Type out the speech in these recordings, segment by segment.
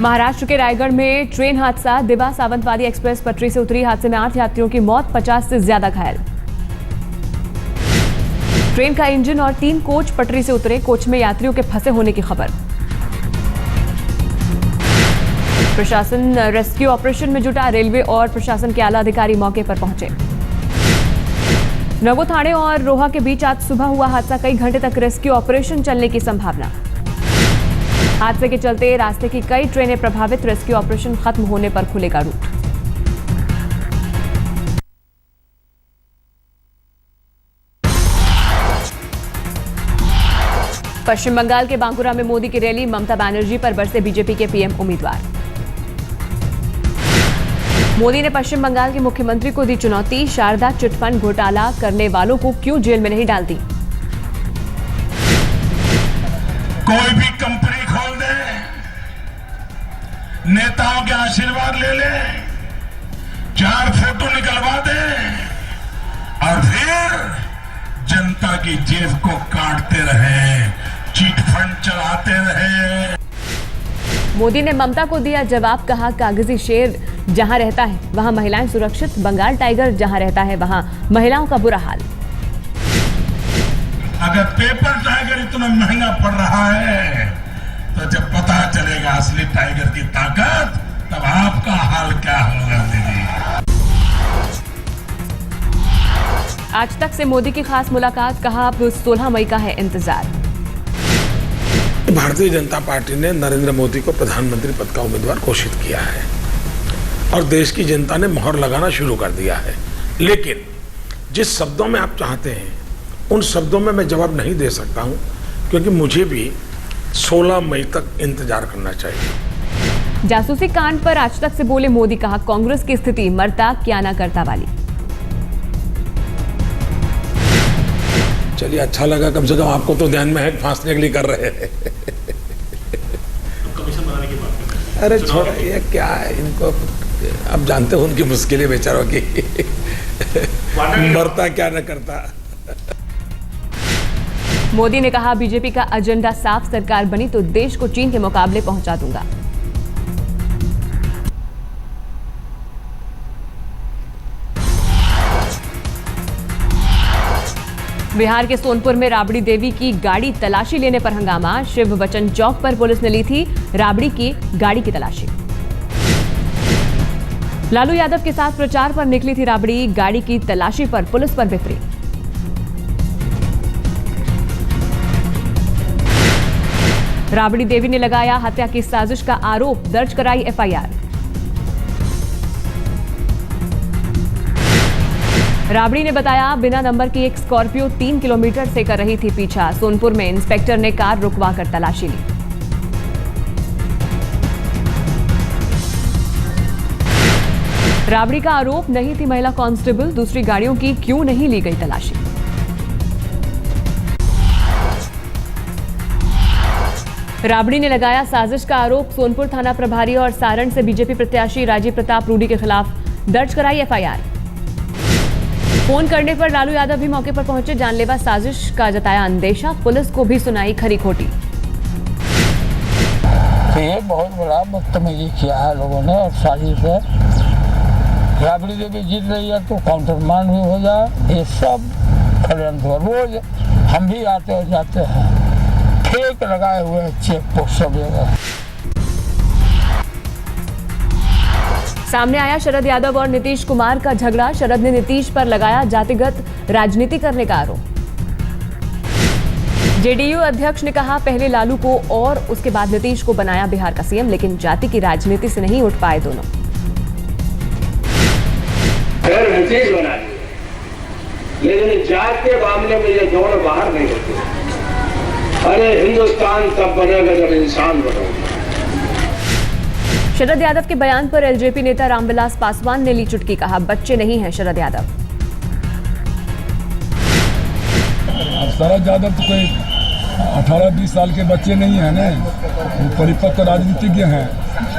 महाराष्ट्र के रायगढ़ में ट्रेन हादसा, दिवा सावंतवादी एक्सप्रेस पटरी से उतरी। हादसे में 8 यात्रियों की मौत, 50 से ज्यादा घायल। ट्रेन का इंजन और 3 कोच पटरी से उतरे। कोच में यात्रियों के फंसे होने की खबर। प्रशासन रेस्क्यू ऑपरेशन में जुटा। रेलवे और प्रशासन के आला अधिकारी मौके पर पहुंचे। नगो थाने और रोहा के बीच आज सुबह हुआ हादसा। कई घंटे तक रेस्क्यू ऑपरेशन चलने की संभावना। हादसे के चलते रास्ते की कई ट्रेनें प्रभावित। रेस्क्यू ऑपरेशन खत्म होने पर खुलेगा रूट। पश्चिम बंगाल के बांकुरा में मोदी की रैली। ममता बनर्जी पर बरसे बीजेपी के पीएम उम्मीदवार। मोदी ने पश्चिम बंगाल के मुख्यमंत्री को दी चुनौती। शारदा चिटफंड घोटाला करने वालों को क्यों जेल में नहीं डालती। कोई भी कंपनी खोल दे, नेताओं के आशीर्वाद ले ले, 4 फोटो निकलवा दे और फिर जनता की जेब को काटते रहे, चिट फंड चलाते रहे। मोदी ने ममता को दिया जवाब। कहा, कागजी शेर जहां रहता है वहां महिलाएं सुरक्षित, बंगाल टाइगर जहां रहता है वहां महिलाओं का बुरा हाल। अगर पेपर टाइगर इतना महंगा पड़ रहा है तो जब पता चलेगा असली टाइगर की ताकत, तब आपका हाल क्या होगा दीदी। आज तक से मोदी की खास मुलाकात। कहा, अब 16 मई का है इंतजार। भारतीय जनता पार्टी ने नरेंद्र मोदी को प्रधानमंत्री पद का उम्मीदवार घोषित किया है और देश की जनता ने मोहर लगाना शुरू कर दिया है। लेकिन जिस शब्दों में आप चाहते हैं उन शब्दों में मैं जवाब नहीं दे सकता हूं, क्योंकि मुझे भी 16 मई तक इंतजार करना चाहिए। जासूसी कांड पर आज तक से बोले मोदी। कहा, कांग्रेस की स्थिति मरता क्या ना करता वाली। चलिए, अच्छा लगा, कम से कम आपको तो ध्यान में है, फांसने के लिए कर रहे हैं। अरे छोड़ा, ये क्या है, इनको अब जानते हो उनकी मुश्किलें बेचारों की। मरता क्या न करता। मोदी ने कहा, बीजेपी का एजेंडा साफ, सरकार बनी तो देश को चीन के मुकाबले पहुंचा दूंगा। बिहार के सोनपुर में राबड़ी देवी की गाड़ी तलाशी लेने पर हंगामा। शिव बचन चौक पर पुलिस ने ली थी राबड़ी की गाड़ी की तलाशी। लालू यादव के साथ प्रचार पर निकली थी राबड़ी। गाड़ी की तलाशी पर पुलिस पर बिफरी। राबड़ी देवी ने लगाया हत्या की साजिश का आरोप। दर्ज कराई एफआईआर। राबड़ी ने बताया, बिना नंबर की एक स्कॉर्पियो 3 किलोमीटर से कर रही थी पीछा। सोनपुर में इंस्पेक्टर ने कार रुकवाकर तलाशी ली। राबड़ी का आरोप, नहीं थी महिला कांस्टेबल, दूसरी गाड़ियों की क्यों नहीं ली गई तलाशी। राबड़ी ने लगाया साजिश का आरोप। सोनपुर थाना प्रभारी और सारण से बीजेपी प्रत्याशी राजीव प्रताप रूडी के खिलाफ दर्ज कराई एफआईआर। फोन करने पर लालू यादव भी मौके पर पहुंचे। जानलेवा साजिश का जताया अंदेशा। पुलिस को भी सुनाई खरी खोटी। ये बहुत बड़ा बदतमीजी किया है लोगों ने और साजिश है। राबड़ी देवी जीत रही है तो काउंटरमांड भी हो जाए, ये सब षड्यंत्र। रोज हम भी आते हो जाते हैं, फेक लगाए हुए चेक पोस्ट सब जगह। सामने आया शरद यादव और नीतीश कुमार का झगड़ा। शरद ने नीतीश पर लगाया जातिगत राजनीति करने का आरोप। जेडीयू अध्यक्ष ने कहा, पहले लालू को और उसके बाद नीतीश को बनाया बिहार का सीएम, लेकिन जाति की राजनीति से नहीं उठ पाए दोनों। नीतीश बना दिए, लेकिन जात के मामले में ये दोनों बाहर नहीं होते। अरे हिंदुस्तान तब बनेगा जब इंसान बनेगा। शरद यादव के बयान पर एलजेपी नेता रामविलास पासवान ने ली चुटकी। कहा, बच्चे नहीं हैं शरद यादव। शरद यादव तो कोई 18-20 साल के बच्चे नहीं हैं ना, वो परिपक्व राजनीतिज्ञ हैं।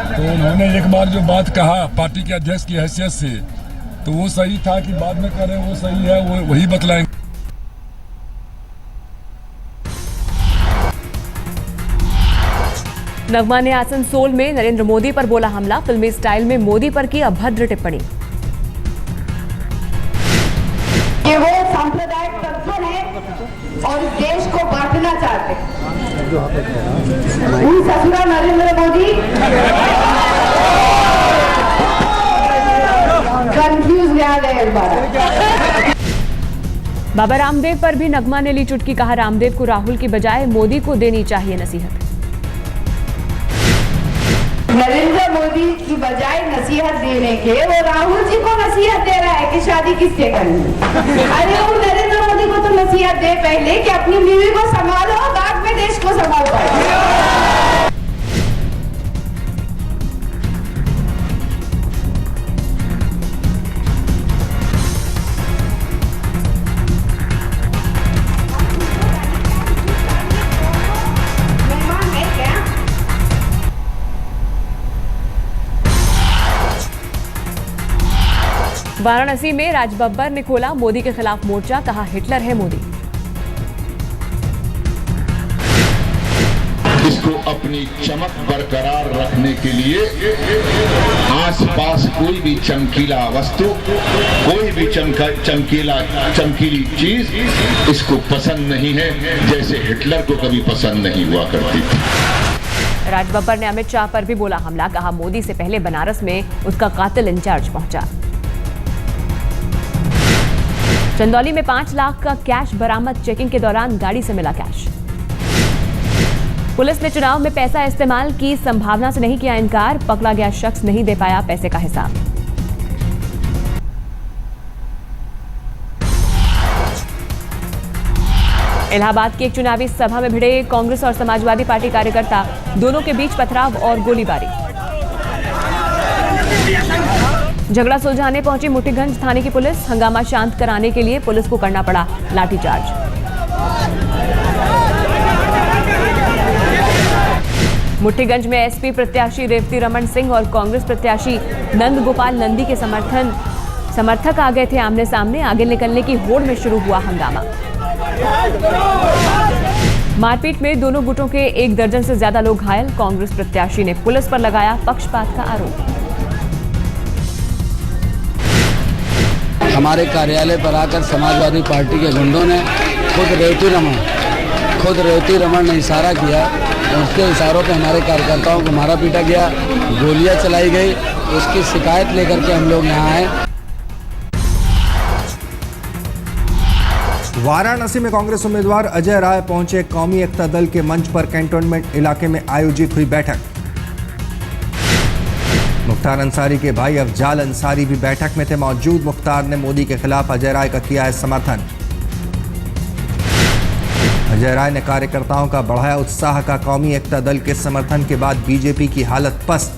तो उन्होंने एक बार जो बात कहा पार्टी के अध्यक्ष की हैसियत से, तो वो सही था कि बाद में करें वो सही है, वो वही बतलाएंगे। नगमा ने आसनसोल में नरेंद्र मोदी पर बोला हमला, फिल्मी स्टाइल में मोदी पर की अभद्र टिप्पणी। ये वो सांप्रदायिक तत्व है और इस देश को बांटना चाहते हैं। ससुरा नरेंद्र मोदी कंफ्यूज गए बार। बाबा रामदेव पर भी नगमा ने ली चुटकी, कहा रामदेव को राहुल की बजाय मोदी को देनी चाहिए नसीहत। नरेंद्र मोदी की बजाय नसीहत देने के वो राहुल जी को नसीहत दे रहा है कि शादी किससे करनी। अरे वो नरेंद्र मोदी को तो नसीहत दे पहले कि अपनी बीवी को संभालो, बाद में देश को संभाल पाए। वाराणसी में राज बब्बर ने खोला मोदी के खिलाफ मोर्चा, कहा हिटलर है मोदी। इसको अपनी चमक बरकरार रखने के लिए आसपास कोई भी चमकीला वस्तु, कोई भी चमकीली चीज इसको पसंद नहीं है, जैसे हिटलर को कभी पसंद नहीं हुआ करती थी। राज बब्बर ने अमित शाह पर भी बोला हमला, कहा मोदी से पहले बनारस में उसका कातिल इंचार्ज पहुंचा। चंदौली में 5 लाख का कैश बरामद, चेकिंग के दौरान गाड़ी से मिला कैश। पुलिस ने चुनाव में पैसा इस्तेमाल की संभावना से नहीं किया इनकार, पकड़ा गया शख्स नहीं दे पाया पैसे का हिसाब। इलाहाबाद की एक चुनावी सभा में भिड़े कांग्रेस और समाजवादी पार्टी कार्यकर्ता, दोनों के बीच पथराव और गोलीबारी। झगड़ा सुलझाने पहुंची मुठीगंज थाने की पुलिस, हंगामा शांत कराने के लिए पुलिस को करना पड़ा लाठीचार्ज। मुठीगंज में एसपी प्रत्याशी रेवती रमन सिंह और कांग्रेस प्रत्याशी नंद गोपाल नंदी के समर्थक आ गए थे आमने सामने, आगे निकलने की होड़ में शुरू हुआ हंगामा। मारपीट में दोनों गुटों के 1 दर्जन से ज्यादा लोग घायल, कांग्रेस प्रत्याशी ने पुलिस पर लगाया पक्षपात का आरोप। हमारे कार्यालय पर आकर समाजवादी पार्टी के गुंडों ने खुद रेवती रमन ने इशारा किया और उसके इशारों पे हमारे कार्यकर्ताओं को मारा पीटा गया, गोलियां चलाई गई। उसकी शिकायत लेकर के हम लोग यहाँ आए। वाराणसी में कांग्रेस उम्मीदवार अजय राय पहुंचे कौमी एकता दल के मंच पर। कैंटोनमेंट इलाके में आयोजित हुई बैठक। मुख्तार अंसारी के भाई अफजाल अंसारी भी बैठक में थे मौजूद। मुख्तार ने मोदी के खिलाफ अजय राय का किया है समर्थन। अजय राय ने कार्यकर्ताओं का बढ़ाया उत्साह का कौमी एकता दल के समर्थन के बाद बीजेपी की हालत पस्त।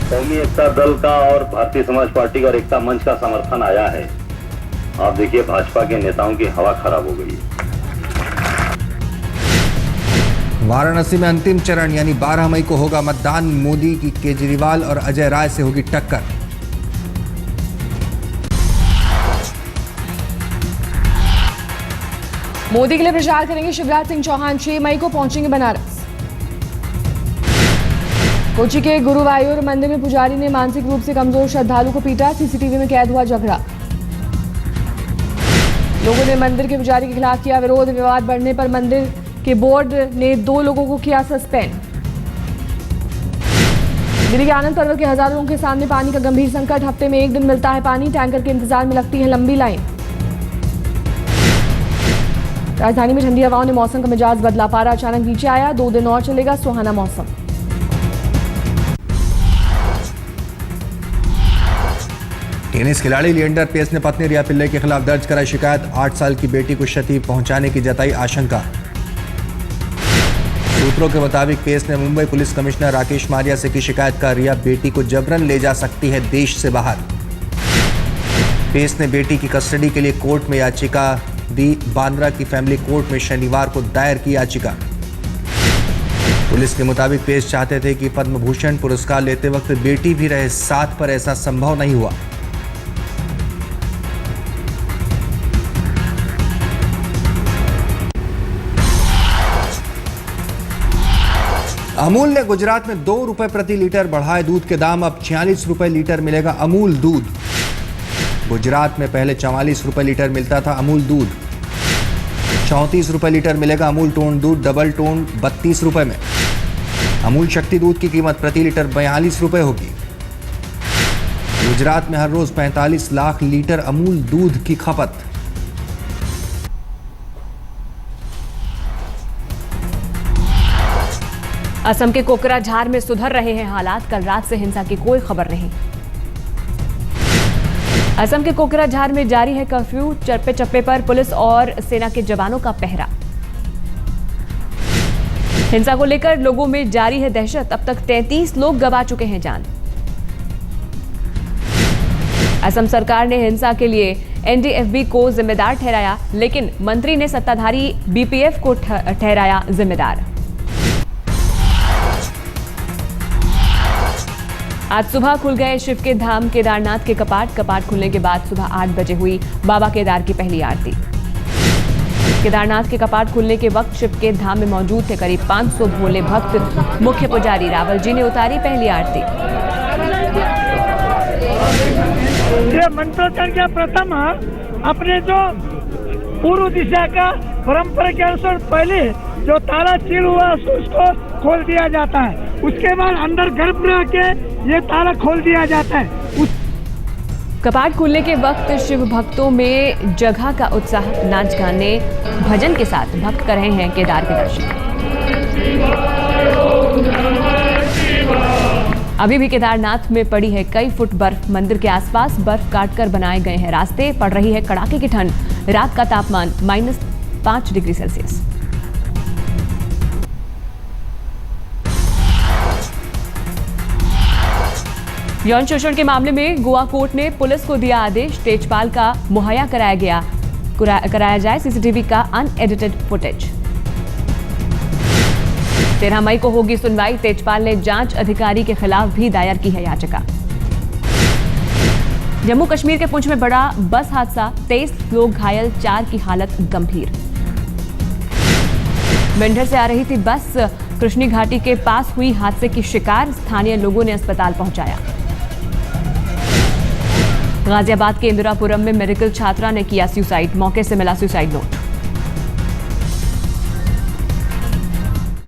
कौमी एकता दल का और भारतीय समाज पार्टी का और एकता मंच का समर्थन आया है। आप देखिए भाजपा के नेताओं की हवा खराब हो गई। वाराणसी में अंतिम चरण यानी 12 मई को होगा मतदान। मोदी की केजरीवाल और अजय राय से होगी टक्कर। मोदी के लिए प्रचार करेंगे शिवराज सिंह चौहान। 6 मई को पहुंचेंगे बनारस। कोची के गुरुवायूर मंदिर में पुजारी ने मानसिक रूप से कमजोर श्रद्धालु को पीटा, सीसीटीवी में कैद हुआ झगड़ा। लोगों ने मंदिर के पुजारी के खिलाफ किया विरोध। विवाद बढ़ने पर मंदिर के बोर्ड ने 2 लोगों को किया सस्पेंड। दिल्ली के आनंद पर्वत के हजारों लोगों के सामने पानी का गंभीर संकट। हफ्ते में 1 दिन मिलता है पानी, टैंकर के इंतजार में लगती है लंबी लाइन। राजधानी में ठंडी हवाओं ने मौसम का मिजाज बदला, पारा अचानक नीचे आया। 2 दिन और चलेगा सुहाना मौसम। टेनिस खिलाड़ी लिएंडर पेस ने पत्नी रिया पिल्ले के खिलाफ दर्ज कराई शिकायत। 8 साल की बेटी को क्षति पहुंचाने की जताई आशंका। सूत्रों के मुताबिक पेस ने मुंबई पुलिस कमिश्नर राकेश मारिया से की शिकायत का रिया बेटी को जबरन ले जा सकती है देश से बाहर। पेस ने बेटी की कस्टडी के लिए कोर्ट में याचिका दी। बांद्रा की फैमिली कोर्ट में शनिवार को दायर की याचिका। पुलिस के मुताबिक पेस चाहते थे कि पद्म भूषण पुरस्कार लेते वक्त बेटी भी रहे साथ, पर ऐसा संभव नहीं हुआ। अमूल ने गुजरात में 2 रुपए प्रति लीटर बढ़ाए दूध के दाम, अब 46 रुपए लीटर मिलेगा अमूल दूध। गुजरात में पहले 44 रुपए लीटर मिलता था अमूल दूध, 34 रुपए लीटर मिलेगा अमूल टोन दूध, डबल टोन 32 रुपए में। अमूल शक्ति दूध की कीमत प्रति लीटर 42 रुपए होगी। गुजरात में हर रोज 45 लाख लीटर अमूल दूध की खपत। असम के कोकराझार में सुधर रहे हैं हालात, कल रात से हिंसा की कोई खबर नहीं। असम के कोकराझार में जारी है कर्फ्यू, चप्पे चप्पे पर पुलिस और सेना के जवानों का पहरा। हिंसा को लेकर लोगों में जारी है दहशत, अब तक 33 लोग गंवा चुके हैं जान। असम सरकार ने हिंसा के लिए एनडीएफबी को जिम्मेदार ठहराया, लेकिन मंत्री ने सत्ताधारी बीपीएफ को ठहराया जिम्मेदार। आज सुबह खुल गए शिव के धाम केदारनाथ के कपाट खुलने के बाद सुबह 8 बजे हुई बाबा केदार की पहली आरती। केदारनाथ के कपाट खुलने के वक्त शिव के धाम में मौजूद थे करीब 500 भोले भक्त। मुख्य पुजारी रावल जी ने उतारी पहली आरती। ये मंत्रोच्चारण प्रथम अपने जो पूर्व दिशा का परंपरा के अनुसार पहले जो ताला सील हुआ उसको खोल दिया जाता है, उसके बाद अंदर गर्भगृह के ये ताला खोल दिया जाता है। कपाट खुलने के वक्त शिव भक्तों में जगह का उत्साह, नाच गाने भजन के साथ भक्त कर रहे हैं केदार के दर्शन। अभी भी केदारनाथ में पड़ी है कई फुट बर्फ। मंदिर के आसपास बर्फ काटकर बनाए गए हैं रास्ते। पड़ रही है कड़ाके की ठंड। रात का तापमान -5 डिग्री सेल्सियस। यौन शोषण के मामले में गोवा कोर्ट ने पुलिस को दिया आदेश, तेजपाल का मुहैया कराया जाए सीसीटीवी का अनएडिटेड फुटेज। 13 मई को होगी सुनवाई। तेजपाल ने जांच अधिकारी के खिलाफ भी दायर की है याचिका। जम्मू कश्मीर के पुंछ में बड़ा बस हादसा, 23 लोग घायल, 4 की हालत गंभीर। मेंढर से आ रही थी बस, कृष्णी घाटी के पास हुई हादसे की शिकार, स्थानीय लोगों ने अस्पताल पहुंचाया। गाजियाबाद के इंदिरापुरम में मेडिकल छात्रा ने किया सुसाइड, मौके से मिला सुसाइड नोट।